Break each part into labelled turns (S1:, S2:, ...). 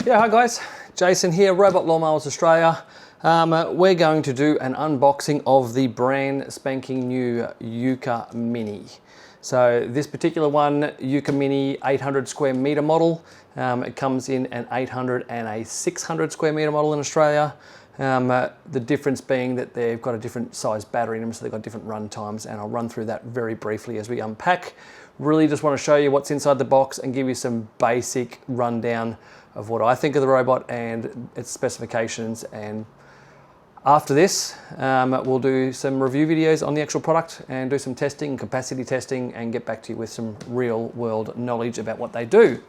S1: Yeah, hi guys, Jason here, Robot Lawnmowers Australia. We're going to do an unboxing of the brand spanking new YUKA Mini. So this particular one, YUKA Mini 800 square meter model. It comes in an 800 and a 600 square meter model in Australia. The difference being that they've got a different size battery in them, so they've got different run times, and I'll run through that very briefly as we unpack. Really just want to show you what's inside the box and give you some basic rundown of what I think of the robot and its specifications. And after this, we'll do some review videos on the actual product and do some testing, capacity testing, and get back to you with some real world knowledge about what they do.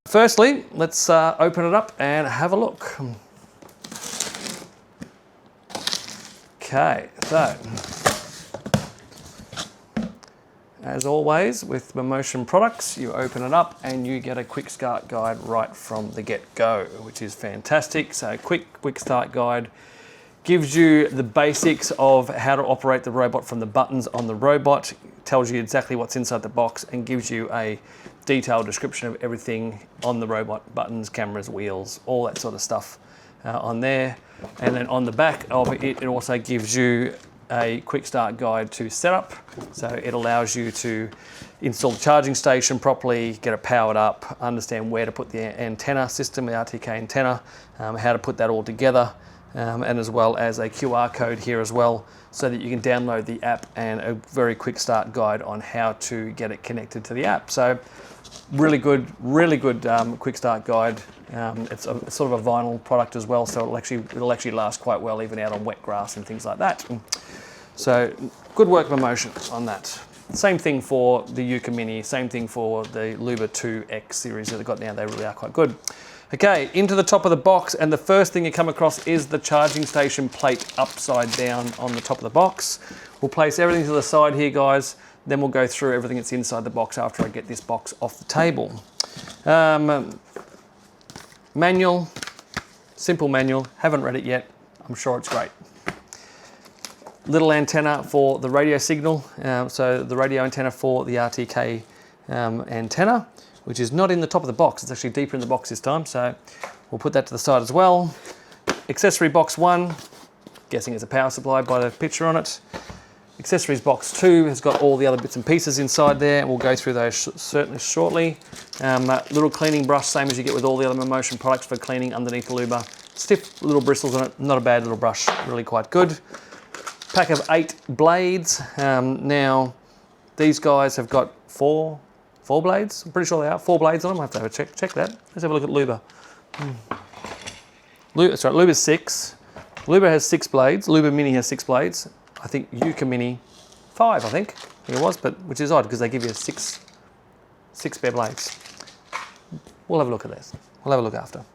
S1: Firstly, let's open it up and have a look. Okay, so as always with Mammotion products, you open it up and you get a quick start guide right from the get-go, which is fantastic. So quick start guide gives you the basics of how to operate the robot from the buttons on the robot, tells you exactly what's inside the box, and gives you a detailed description of everything on the robot, buttons, cameras, wheels, all that sort of stuff on there. And then on the back of it, it also gives you a quick start guide to setup. So it allows you to install the charging station properly, get it powered up, understand where to put the antenna system, the RTK antenna, how to put that all together, and as well as a QR code here as well, so that you can download the app, and a very quick start guide on how to get it connected to the app. So really good quick start guide. It's sort of a vinyl product as well, so it'll actually last quite well even out on wet grass and things like that. So good work, Mammotion, on that. Same thing for the YUKA Mini, same thing for the Luba 2X series that they've got now. They really are quite good. Okay, into the top of the box, and the first thing you come across is the charging station plate upside down on the top of the box. We'll place everything to the side here, guys, then we'll go through everything that's inside the box after I get this box off the table. Manual, simple manual, haven't read it yet, I'm sure it's great. Little antenna for the radio signal, so the radio antenna for the RTK antenna, which is not in the top of the box, it's actually deeper in the box this time, so we'll put that to the side as well. Accessory box 1, guessing it's a power supply by the picture on it. Accessories box 2 has got all the other bits and pieces inside there, and we'll go through those certainly shortly. Little cleaning brush, same as you get with all the other Mammotion products for cleaning underneath the Luba. Stiff little bristles on it, not a bad little brush, really quite good. Pack of 8 blades. Now, these guys have got four blades. I'm pretty sure they are 4 blades on them. I have to have a check that. Let's have a look at Luba. Sorry, Luba's 6. Luba has 6 blades. Luba Mini has 6 blades. I think YUKA Mini 5, I think it was, but which is odd because they give you 6 spare blades. We'll have a look at this. We'll have a look after.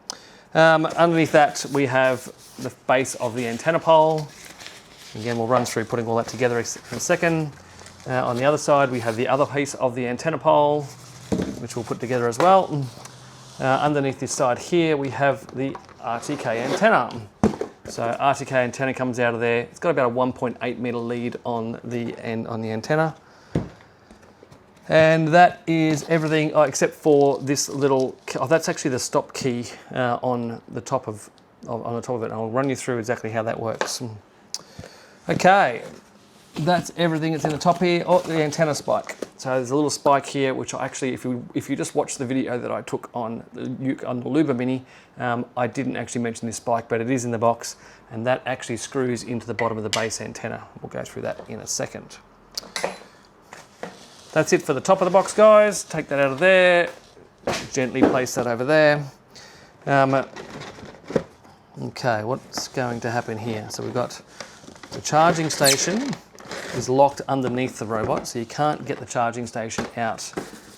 S1: Underneath that, we have the base of the antenna pole. Again, we'll run through putting all that together in a second. On the other side, we have the other piece of the antenna pole, which we'll put together as well. Underneath this side here, we have the RTK antenna. So RTK antenna comes out of there. It's got about a 1.8 meter lead on the antenna. And that is everything except for this little, that's actually the stop key on the top of it. And I'll run you through exactly how that works. Okay, that's everything that's in the top here. Oh, the antenna spike. So there's a little spike here, which I actually, if you just watch the video that I took on the Luba Mini, I didn't actually mention this spike, but it is in the box, and that actually screws into the bottom of the base antenna. We'll go through that in a second. That's it for the top of the box, guys. Take that out of there. Gently place that over there. Okay, what's going to happen here? So we've got the charging station is locked underneath the robot, so you can't get the charging station out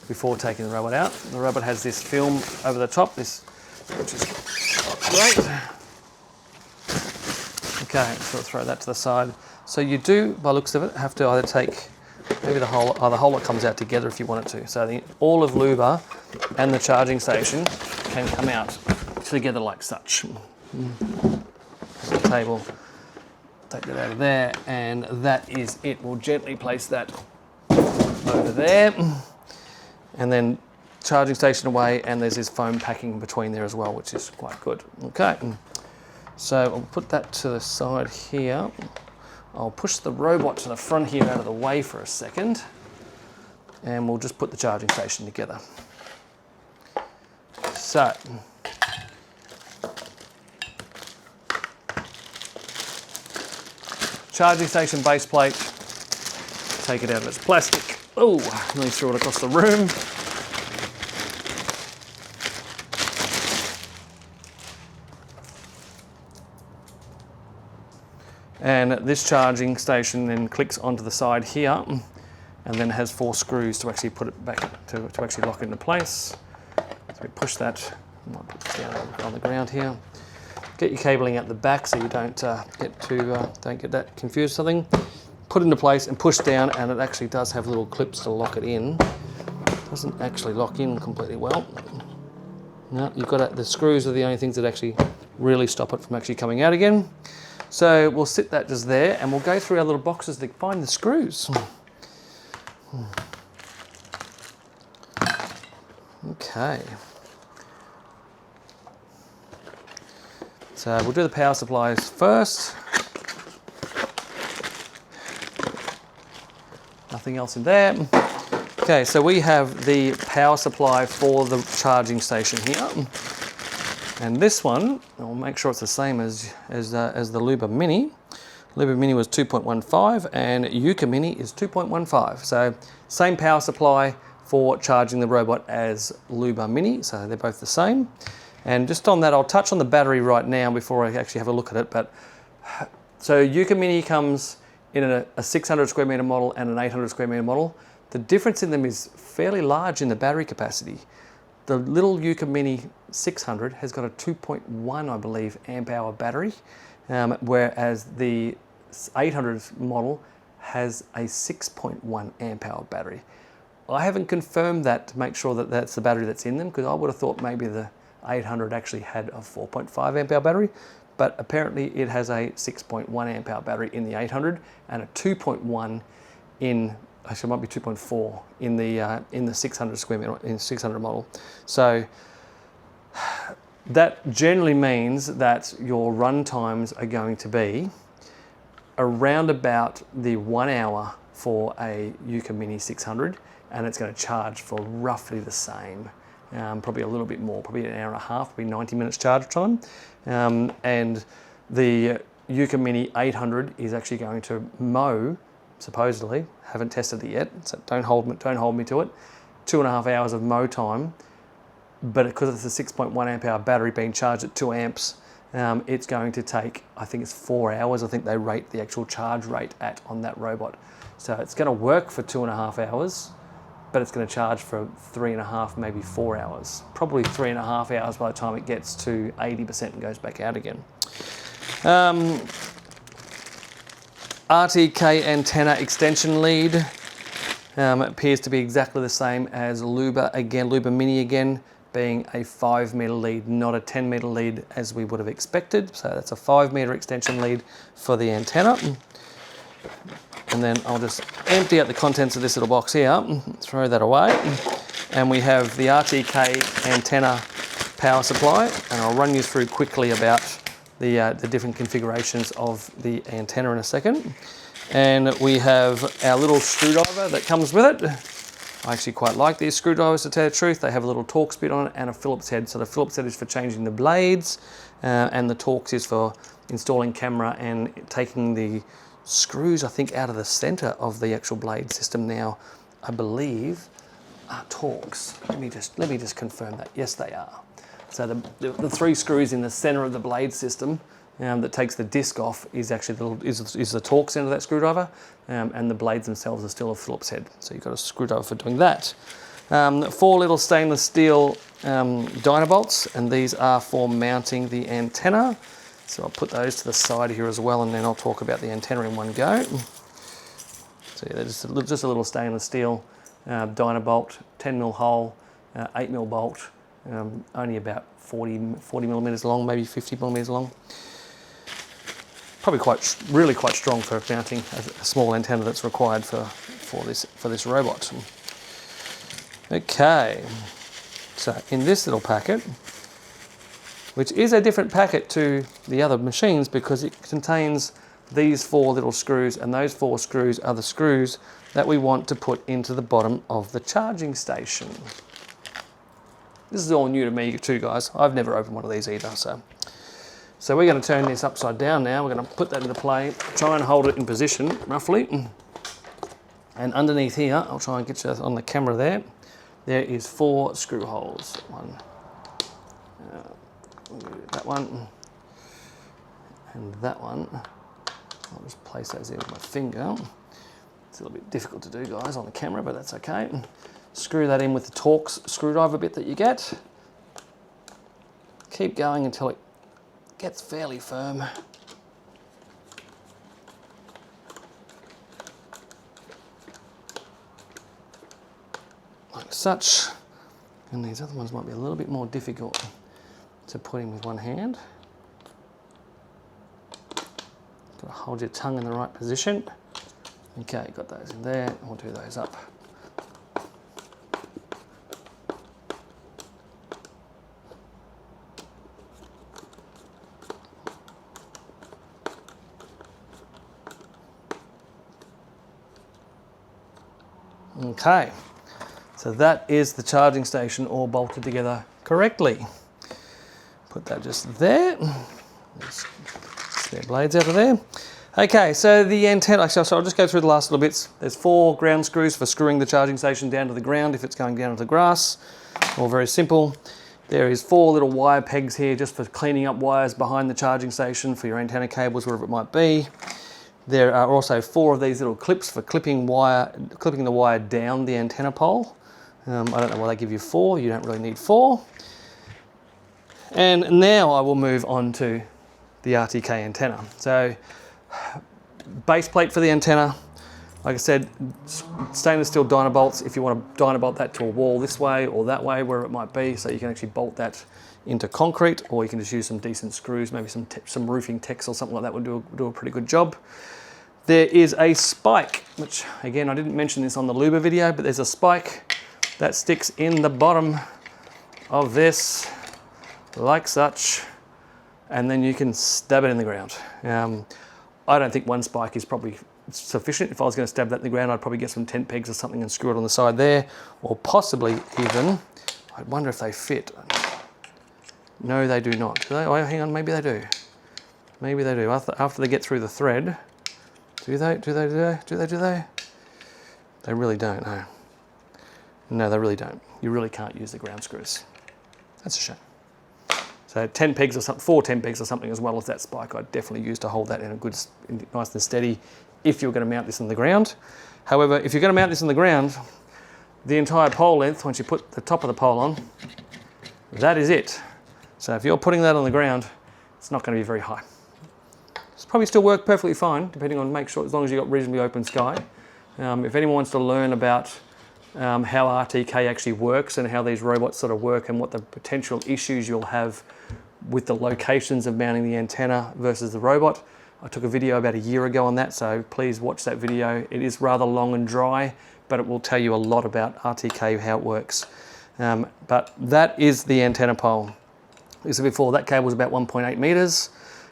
S1: before taking the robot out. The robot has this film over the top, which is great. Okay, so we'll throw that to the side. So you do, by looks of it, have to either take maybe the whole that comes out together if you want it to. So all of Luba and the charging station can come out together like such. The table. take that out of there, and that is it. We'll gently place that over there, and then charging station away, and there's this foam packing between there as well, which is quite good. Okay, so I'll put that to the side here. I'll push the robot to the front here out of the way for a second, and we'll just put the charging station together. So, charging station base plate, take it out of its plastic. Oh, nearly threw it across the room. And this charging station then clicks onto the side here, and then has 4 screws to actually put it back, to actually lock it into place. So we push that, I might put this down on the ground here. Get your cabling out the back so you don't get that confused or something. Put it into place and push down, and it actually does have little clips to lock it in. It doesn't actually lock in completely well. No, you've got the screws are the only things that actually really stop it from actually coming out again. So we'll sit that just there, and we'll go through our little boxes to find the screws. Okay. So we'll do the power supplies first. Nothing else in there. Okay, so we have the power supply for the charging station here. And this one, I'll make sure it's the same as the Luba Mini. Luba Mini was 2.15 and YUKA Mini is 2.15. So same power supply for charging the robot as Luba Mini, so they're both the same. And just on that, I'll touch on the battery right now before I actually have a look at it. But so YUKA Mini comes in a 600 square meter model and an 800 square meter model. The difference in them is fairly large in the battery capacity. The little YUKA Mini 600 has got a 2.1, I believe, amp hour battery, whereas the 800 model has a 6.1 amp hour battery. I haven't confirmed that to make sure that that's the battery that's in them, because I would have thought maybe the 800 actually had a 4.5 amp hour battery, but apparently it has a 6.1 amp hour battery in the 800 and a 2.1 in, actually it might be 2.4 in the 600 square meter, in 600 model. So that generally means that your run times are going to be around about the 1 hour for a YUKA Mini 600, and it's going to charge for roughly the same, probably a little bit more, probably an hour and a half, probably 90 minutes charge time. And the YUKA Mini 800 is actually going to mow, supposedly, haven't tested it yet, so don't hold me to it, 2.5 hours of mow time. But because it's a 6.1 amp hour battery being charged at 2 amps, it's going to take, I think it's 4 hours. I think they rate the actual charge rate at on that robot. So it's going to work for 2.5 hours, but it's going to charge for 3.5, maybe 4 hours. Probably 3.5 hours by the time it gets to 80% and goes back out again. RTK antenna extension lead appears to be exactly the same as Luba Mini again, being a 5 meter lead, not a 10 meter lead as we would have expected. So that's a 5 meter extension lead for the antenna. And then I'll just empty out the contents of this little box here, throw that away. And we have the RTK antenna power supply, and I'll run you through quickly about the different configurations of the antenna in a second. And we have our little screwdriver that comes with it. I actually quite like these screwdrivers, to tell you the truth. They have a little Torx bit on it and a Phillips head. So the Phillips head is for changing the blades, and the Torx is for installing camera and taking the screws, I think, out of the center of the actual blade system now, I believe, are Torx. Let me just confirm that. Yes, they are. So the 3 screws in the center of the blade system that takes the disc off is actually is the Torx end of that screwdriver, and the blades themselves are still a Phillips head. So you've got a screwdriver for doing that. 4 little stainless steel dynabolts, and these are for mounting the antenna. So I'll put those to the side here as well, and then I'll talk about the antenna in one go. So yeah, they're just a little stainless steel dynabolt, 10mm hole, 8mm bolt, only about 40 millimeters long, maybe 50 millimeters long. probably really quite strong for mounting a small antenna that's required for this robot. Okay, so in this little packet, which is a different packet to the other machines because it contains these 4 little screws, and those 4 screws are the screws that we want to put into the bottom of the charging station. This is all new to me too, guys. I've never opened one of these either. So we're going to turn this upside down now. We're going to put that into play, try and hold it in position roughly. And underneath here, I'll try and get you on the camera there. There is 4 screw holes. That one, and that one. I'll just place those in with my finger. It's a little bit difficult to do, guys, on the camera, but that's okay. Screw that in with the Torx screwdriver bit that you get. Keep going until it gets fairly firm. Like such. And these other ones might be a little bit more difficult to put in with one hand. Got to hold your tongue in the right position. Okay, got those in there. We'll do those up. Okay, so that is the charging station all bolted together correctly. Put that just there. Spare blades out of there. Okay, so the antenna, so I'll just go through the last little bits. There's 4 ground screws for screwing the charging station down to the ground if it's going down to the grass. All very simple. There is 4 little wire pegs here just for cleaning up wires behind the charging station for your antenna cables, wherever it might be. There are also 4 of these little clips for clipping the wire down the antenna pole. I don't know why they give you 4, you don't really need 4. And now I will move on to the RTK antenna. So, base plate for the antenna, like I said, stainless steel Dynabolts if you want to Dynabolt that to a wall this way or that way, where it might be, so you can actually bolt that into concrete, or you can just use some decent screws, maybe some roofing techs or something like that would do a pretty good job. There is a spike, which again, I didn't mention this on the Luba video, but there's a spike that sticks in the bottom of this, like such, and then you can stab it in the ground. I don't think 1 spike is probably sufficient. If I was going to stab that in the ground, I'd probably get some tent pegs or something and screw it on the side there, or possibly even, I wonder if they fit. No, they do not. Do they? Oh, hang on, maybe they do. Maybe they do. After they get through the thread, do they? They really don't, no. No, they really don't. You really can't use the ground screws. That's a shame. So 10 pegs or something, 4 10 pegs or something, as well as that spike, I'd definitely use to hold that in a good, nice and steady if you're going to mount this on the ground. However, if you're going to mount this on the ground, the entire pole length, once you put the top of the pole on, that is it. So if you're putting that on the ground, it's not going to be very high. It's probably still work perfectly fine, depending on, make sure, as long as you've got reasonably open sky. If anyone wants to learn about how RTK actually works and how these robots sort of work and what the potential issues you'll have with the locations of mounting the antenna versus the robot, I took a video about a year ago on that, so please watch that video. It is rather long and dry, but it will tell you a lot about RTK, how it works. But that is the antenna pole. As I said before, that cable is about 1.8 meters.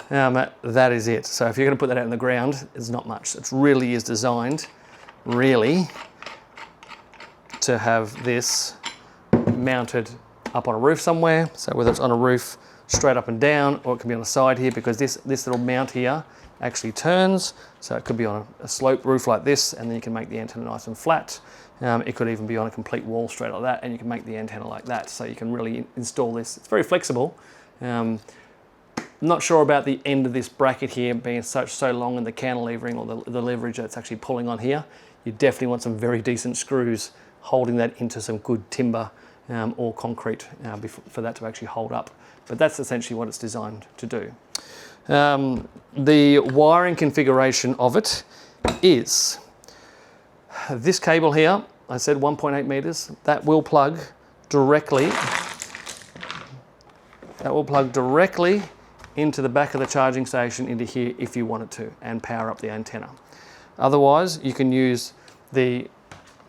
S1: That is it. So if you're going to put that out in the ground, it's not much. It really is designed, really, to have this mounted up on a roof somewhere. So whether it's on a roof straight up and down, or it can be on the side here, because this little mount here actually turns. So it could be on a slope roof like this, and then you can make the antenna nice and flat. It could even be on a complete wall straight like that, and you can make the antenna like that. So you can really install this. It's very flexible. Not sure about the end of this bracket here being so long in the cantilevering or the leverage that's actually pulling on here. You definitely want some very decent screws holding that into some good timber or concrete for that to actually hold up. But that's essentially what it's designed to do. The wiring configuration of it is this cable here. I said 1.8 meters. That will plug directly into the back of the charging station into here if you wanted to, and power up the antenna. Otherwise, you can use the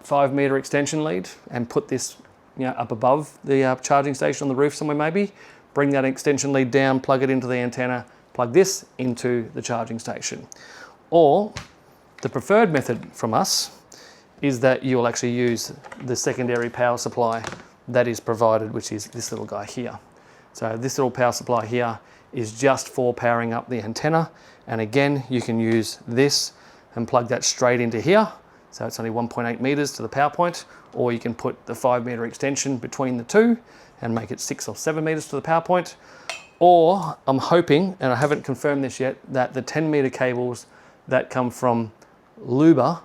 S1: 5 meter extension lead and put this up above the charging station on the roof somewhere maybe. Bring that extension lead down, plug it into the antenna, plug this into the charging station. Or the preferred method from us is that you'll actually use the secondary power supply that is provided, which is this little guy here. So this little power supply here is just for powering up the antenna. And again, you can use this and plug that straight into here. So it's only 1.8 meters to the power point, or you can put the 5 meter extension between the two and make it 6 or 7 meters to the power point. Or I'm hoping, and I haven't confirmed this yet, that the 10 meter cables that come from Luba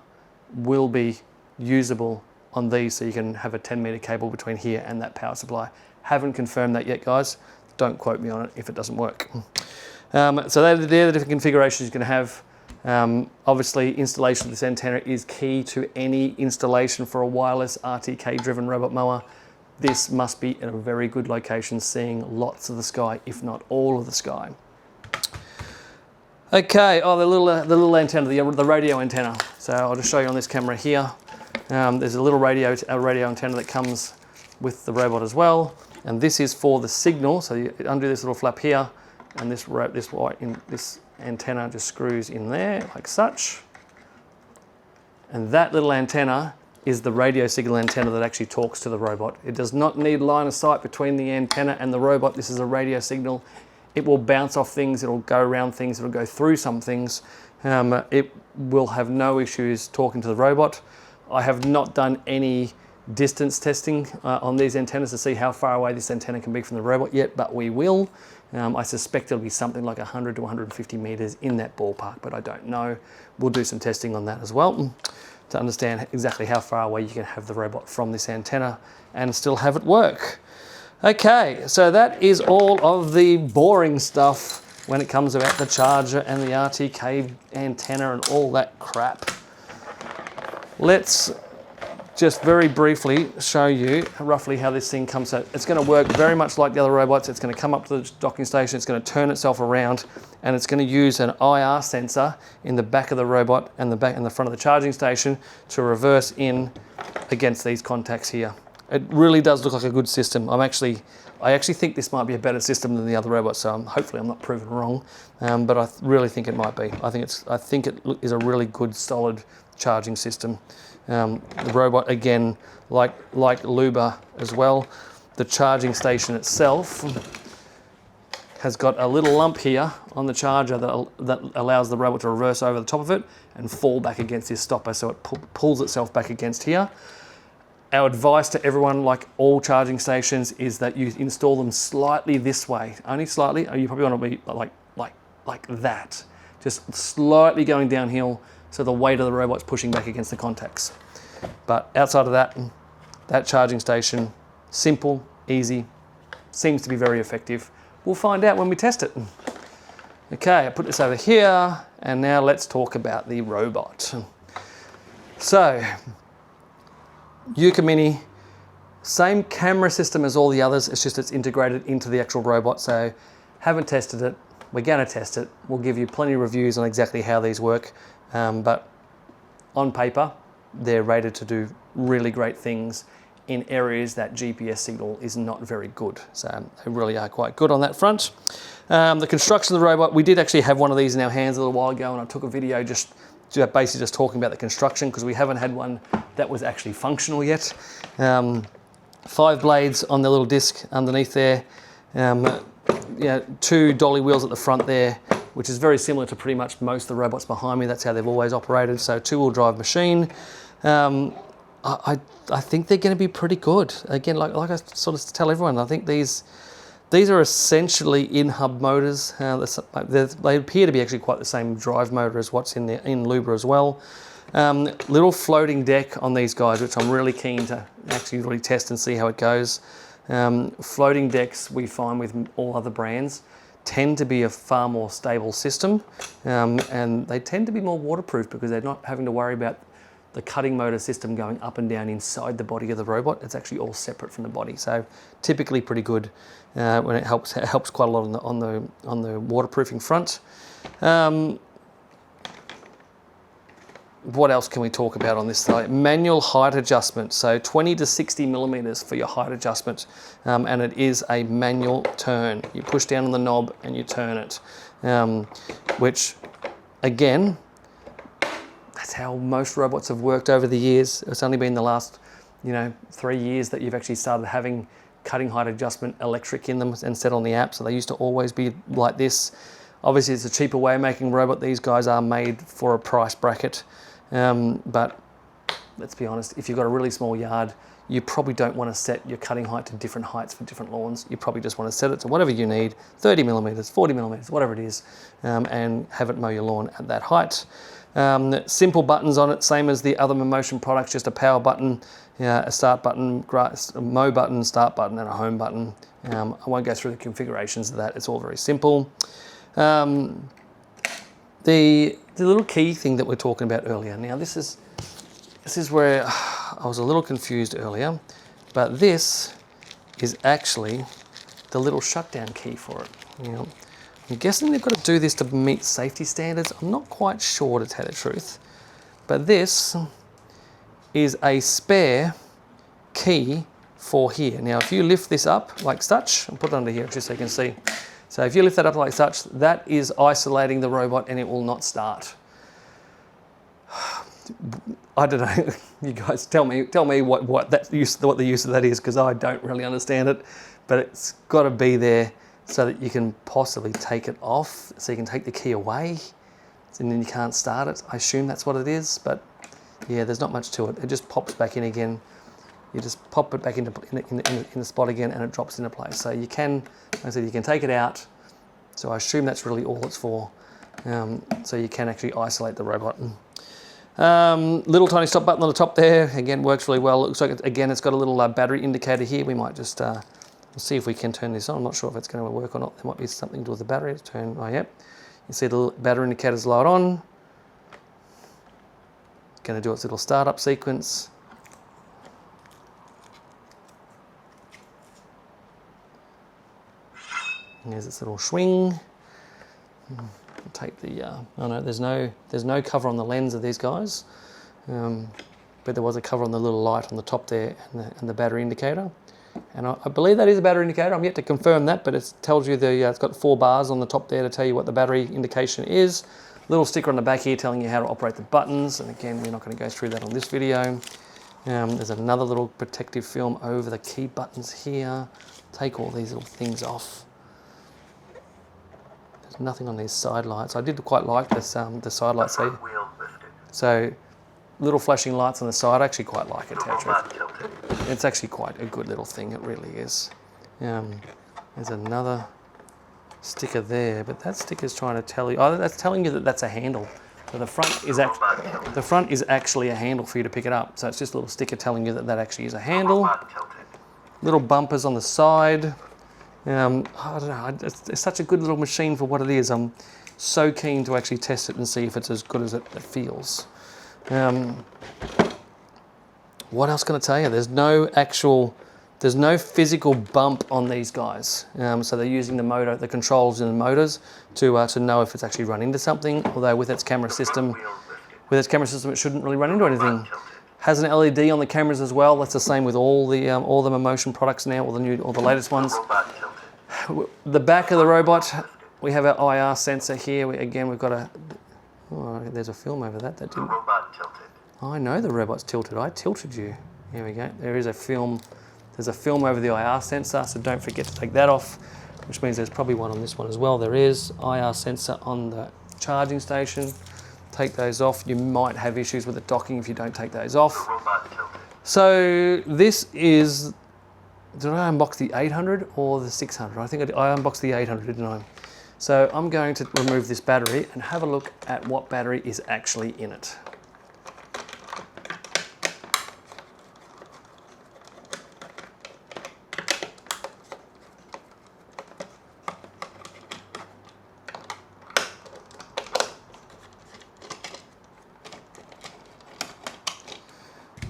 S1: will be usable on these, so you can have a 10 meter cable between here and that power supply. Haven't confirmed that yet, guys. Don't quote me on it if it doesn't work. So they're the different configurations you can have. Obviously, installation of this antenna is key to any installation for a wireless RTK driven robot mower. This must be in a very good location, seeing lots of the sky, if not all of the sky. Okay, the little antenna, the radio antenna. So I'll just show you on this camera here. There's a little radio antenna that comes with the robot as well, and this is for the signal. So you undo this little flap here, and this antenna just screws in there like such. And that little antenna is the radio signal antenna that actually talks to the robot. It does not need line of sight between the antenna and the robot. This is a radio signal. It will bounce off things, it'll go around things, it'll go through some things. It will have no issues talking to the robot. I have not done any distance testing on these antennas to see how far away this antenna can be from the robot yet, but we will. I suspect it'll be something like 100 to 150 meters in that ballpark, but I don't know. We'll do some testing on that as well to understand exactly how far away you can have the robot from this antenna and still have it work. Okay, so that is all of the boring stuff when it comes about the charger and the RTK antenna and all that crap. Let's just very briefly show you roughly how this thing comes out. It's going to work very much like the other robots. It's going to come up to the docking station, it's going to turn itself around, and it's going to use an IR sensor in the back of the robot and the back and the front of the charging station to reverse in against these contacts here. It really does look like a good system. I actually think this might be a better system than the other robots, so hopefully I'm not proven wrong, but I really think it might be. I think it is a really good, solid charging system. The robot, again, like Luba as well, the charging station itself has got a little lump here on the charger that allows the robot to reverse over the top of it and fall back against this stopper, so it pulls itself back against here. Our advice to everyone, like all charging stations, is that you install them slightly this way, only slightly. You probably want to be like that, just slightly going downhill, so the weight of the robot's pushing back against the contacts. But outside of that, that charging station, simple, easy, seems to be very effective. We'll find out when we test it. Okay, I put this over here, and now let's talk about the robot. So, YUKA Mini, same camera system as all the others, it's just it's integrated into the actual robot. So haven't tested it, we're going to test it. We'll give you plenty of reviews on exactly how these work, but on paper they're rated to do really great things in areas that GPS signal is not very good. So they really are quite good on that front. The construction of the robot, we did actually have one of these in our hands a little while ago, and I took a video basically just talking about the construction, because we haven't had one that was actually functional yet. 5 blades on the little disc underneath there. 2 dolly wheels at the front there, which is very similar to pretty much most of the robots behind me. That's how they've always operated. So 2-wheel drive machine. I think they're going to be pretty good. Again, like I sort of tell everyone, I think these are essentially in-hub motors. They appear to be actually quite the same drive motor as what's in Luba as well. Little floating deck on these guys, which I'm really keen to actually really test and see how it goes. Floating decks, we find with all other brands, tend to be a far more stable system, and they tend to be more waterproof because they're not having to worry about the cutting motor system going up and down inside the body of the robot. It's actually all separate from the body. So typically pretty good when it helps quite a lot on the waterproofing front. What else can we talk about on this side? Manual height adjustment, so 20 to 60 millimeters for your height adjustment, and it is a manual turn. You push down on the knob and you turn it, which again, that's how most robots have worked over the years. It's only been the last 3 years that you've actually started having cutting height adjustment electric in them and set on the app, so they used to always be like this. Obviously it's a cheaper way of making a robot. These guys are made for a price bracket. But let's be honest, if you've got a really small yard, you probably don't want to set your cutting height to different heights for different lawns. You probably just want to set it to whatever you need, 30 millimeters, 40 millimeters, whatever it is, and have it mow your lawn at that height. Simple buttons on it, same as the other Mammotion products, just a power button, a start button, a mow button, start button, and a home button. I won't go through the configurations of that, it's all very simple. The little key thing that we're talking about earlier. Now this is where I was a little confused earlier, but this is actually the little shutdown key for it. I'm guessing they've got to do this to meet safety standards. I'm not quite sure, to tell the truth, but this is a spare key for here. Now if you lift this up like such, I'll put it under here just so you can see. So if you lift that up like such, that is isolating the robot and it will not start. I don't know, you guys tell me what the use of that is, because I don't really understand it, but it's got to be there so that you can possibly take it off, so you can take the key away and then you can't start it. I assume that's what it is, but yeah, there's not much to it. It just pops back in again. You just pop it back in the spot again and it drops into place. So you can, like I said, you can take it out. So I assume that's really all it's for. So you can actually isolate the robot. Little tiny stop button on the top there. Again, works really well. It looks like, it's got a little battery indicator here. We might just see if we can turn this on. I'm not sure if it's going to work or not. There might be something to do with the battery. Let's turn, oh yep. You see the battery indicator's light on. Going to do its little startup sequence. There's its little swing. Take the, oh no, there's no cover on the lens of these guys, but there was a cover on the little light on the top there and the battery indicator. And I believe that is a battery indicator. I'm yet to confirm that, but it tells you it's got 4 bars on the top there to tell you what the battery indication is. Little sticker on the back here telling you how to operate the buttons. And again, we're not going to go through that on this video. There's another little protective film over the key buttons here. Take all these little things off. Nothing on these side lights. I did quite like this, the side lights there. So little flashing lights on the side, I actually quite like it, to tell the truth. It's actually quite a good little thing, it really is. There's another sticker there, but that sticker's trying to tell you, oh, that's telling you that that's a handle. So the front is actually a handle for you to pick it up. So it's just a little sticker telling you that that actually is a handle. Little bumpers on the side. I don't know, it's such a good little machine for what it is. I'm so keen to actually test it and see if it's as good as it feels. What else can I tell you? There's no physical bump on these guys. So they're using the controls in the motors to know if it's actually run into something, although with its camera system, it shouldn't really run into anything. Has an LED on the cameras as well. That's the same with all the Mammotion products now, all the latest ones. The back of the robot, we have our IR sensor here. We've got a, oh, there's a film over that. That didn't. I know the robot's tilted. I tilted you. Here we go. There is a film. There's a film over the IR sensor, so don't forget to take that off, which means there's probably one on this one as well. There is IR sensor on the charging station. Take those off. You might have issues with it docking if you don't take those off. So this is, did I unbox the 800 or the 600? I think I unboxed the 800, didn't I? So I'm going to remove this battery and have a look at what battery is actually in it.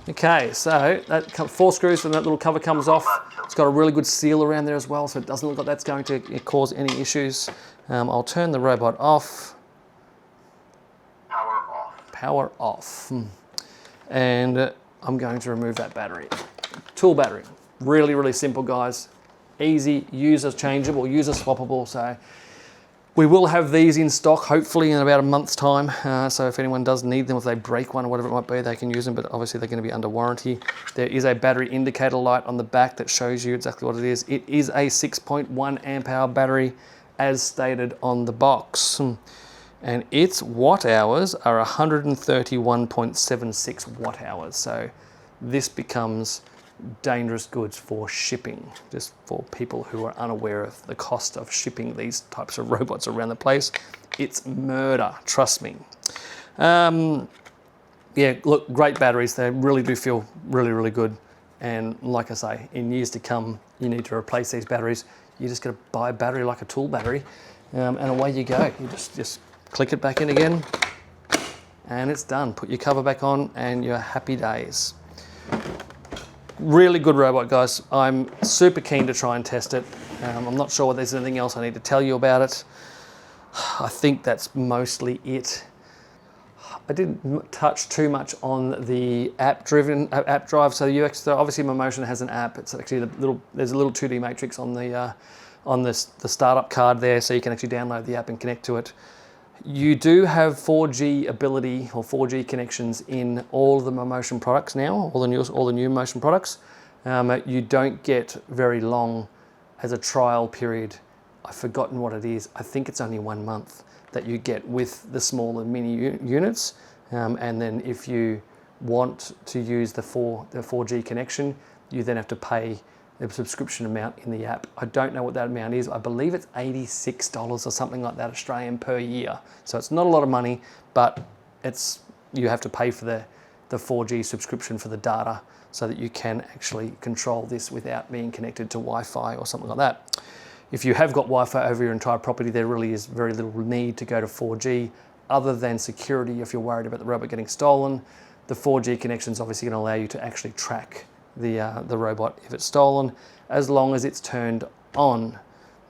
S1: Okay, so that 4 screws and that little cover comes off. It's got a really good seal around there as well, so it doesn't look like that's going to cause any issues. I'll turn the robot off.
S2: Power off.
S1: Power off. And I'm going to remove that battery. Tool battery. Really, really simple, guys. Easy, user changeable, user swappable. So we will have these in stock hopefully in about a month's time. So if anyone does need them, if they break one or whatever it might be, they can use them, but obviously they're going to be under warranty. There is a battery indicator light on the back that shows you exactly what it is. It is a 6.1 amp hour battery as stated on the box. And its watt hours are 131.76 watt hours. So this becomes dangerous goods for shipping, just for people who are unaware of the cost of shipping these types of robots around the place. It's murder, trust me. Yeah, look, great batteries. They really do feel really, really good. And like I say, in years to come, you need to replace these batteries. You just got to buy a battery like a tool battery, and away you go. You just click it back in again, and it's done. Put your cover back on, and you're happy days. Really good robot, guys. I'm super keen to try and test it. I'm not sure whether there's anything else I need to tell you about it. I think that's mostly it. I didn't touch too much on the app drive. So obviously Mammotion has an app. It's actually there's a little 2D matrix on the startup card there, so you can actually download the app and connect to it. You do have 4G ability or 4G connections in all the Mammotion products now, all the new Mammotion products. You don't get very long as a trial period. I've forgotten what it is. I think it's only 1 month that you get with the smaller mini units. And then if you want to use the 4G connection, you then have to pay the subscription amount in the app. I don't know what that amount is. I believe it's $86 or something like that Australian per year. So it's not a lot of money, but you have to pay for the 4G subscription for the data so that you can actually control this without being connected to Wi-Fi or something like that. If you have got Wi-Fi over your entire property, there really is very little need to go to 4G other than security if you're worried about the robot getting stolen. The 4G connection is obviously going to allow you to actually track the robot if it's stolen, as long as it's turned on.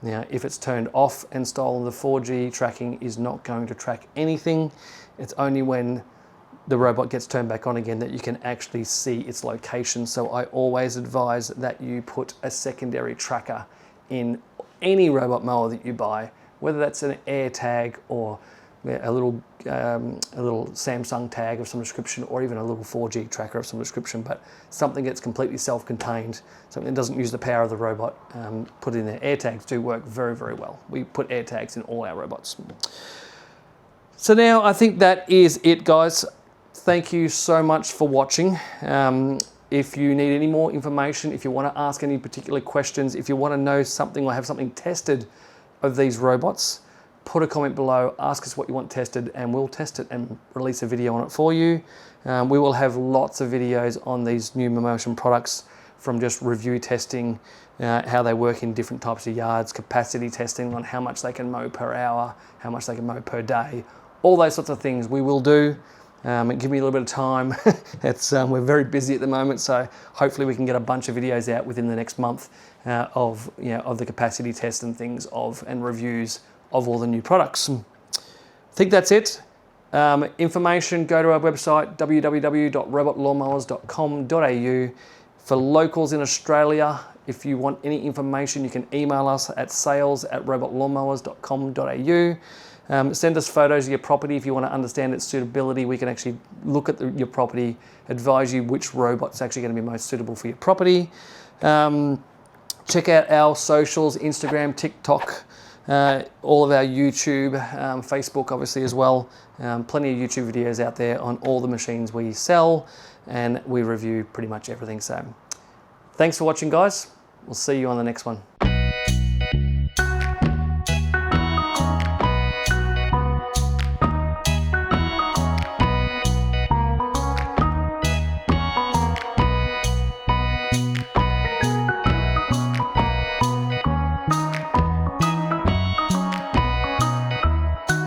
S1: Now, if it's turned off and stolen, the 4G tracking is not going to track anything. It's only when the robot gets turned back on again that you can actually see its location. So I always advise that you put a secondary tracker in any robot mower that you buy, whether that's an air tag or a little Samsung tag of some description, or even a little 4G tracker of some description, but something that's completely self-contained, something that doesn't use the power of the robot. Put in there. Air tags do work very, very well. We put air tags in all our robots. So now I think that is it, guys. Thank you so much for watching. If you need any more information, if you want to ask any particular questions, if you want to know something or have something tested of these robots, put a comment below, ask us what you want tested, and we'll test it and release a video on it for you. We will have lots of videos on these new Mammotion products, from just review testing, how they work in different types of yards, capacity testing on how much they can mow per hour, how much they can mow per day, all those sorts of things we will do. Give me a little bit of time. We're very busy at the moment, so hopefully we can get a bunch of videos out within the next month of the capacity tests and things and reviews of all the new products. I think that's it. Information, go to our website, www.robotlawnmowers.com.au. For locals in Australia, if you want any information, you can email us at sales@robotlawnmowers.com.au. Send us photos of your property if you want to understand its suitability. We can actually look at your property, advise you which robot's actually going to be most suitable for your property. Check out our socials, Instagram, TikTok, all of our YouTube, Facebook obviously as well. Plenty of YouTube videos out there on all the machines we sell, and we review pretty much everything. So thanks for watching, guys. We'll see you on the next one.